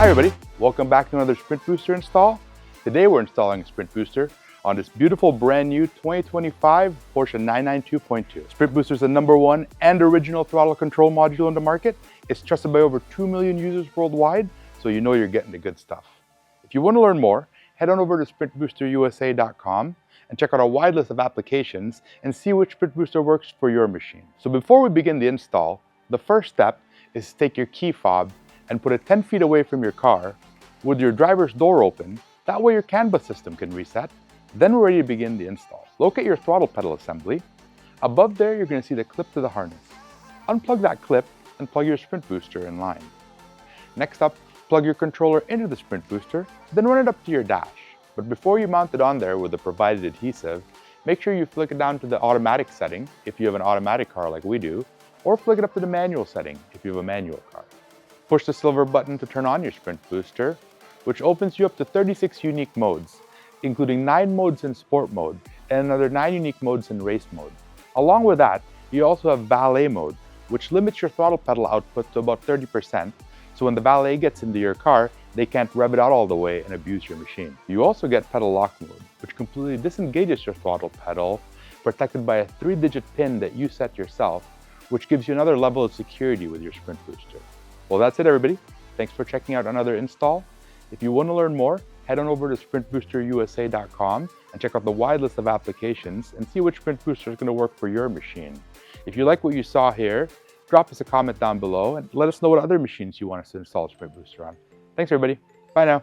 Hi everybody, welcome back to another Sprint Booster install. Today we're installing a Sprint Booster on this beautiful brand new 2025 Porsche 992.2. Sprint Booster is the #1 and original throttle control module on the market. It's trusted by over 2 million users worldwide, so you know you're getting the good stuff. If you want to learn more, head on over to sprintboosterusa.com and check out a wide list of applications and see which Sprint Booster works for your machine. So before we begin the install, the first step is to take your key fob and put it 10 feet away from your car with your driver's door open. That way your CAN bus system can reset. Then we're ready to begin the install. Locate your throttle pedal assembly. Above there, you're going to see the clip to the harness. Unplug that clip and plug your Sprint Booster in line. Next up, plug your controller into the Sprint Booster, then run it up to your dash. But before you mount it on there with the provided adhesive, make sure you flick it down to the automatic setting if you have an automatic car like we do, or flick it up to the manual setting if you have a manual car. Push the silver button to turn on your Sprint Booster, which opens you up to 36 unique modes, including 9 modes in sport mode and another 9 unique modes in race mode. Along with that, you also have valet mode, which limits your throttle pedal output to about 30%, so when the valet gets into your car, they can't rev it out all the way and abuse your machine. You also get pedal lock mode, which completely disengages your throttle pedal, protected by a 3-digit pin that you set yourself, which gives you another level of security with your Sprint Booster. Well, that's it everybody. Thanks for checking out another install. If you want to learn more, head on over to sprintboosterusa.com and check out the wide list of applications and see which Sprint Booster is going to work for your machine. If you like what you saw here, drop us a comment down below and let us know what other machines you want us to install a Sprint Booster on. Thanks everybody. Bye now.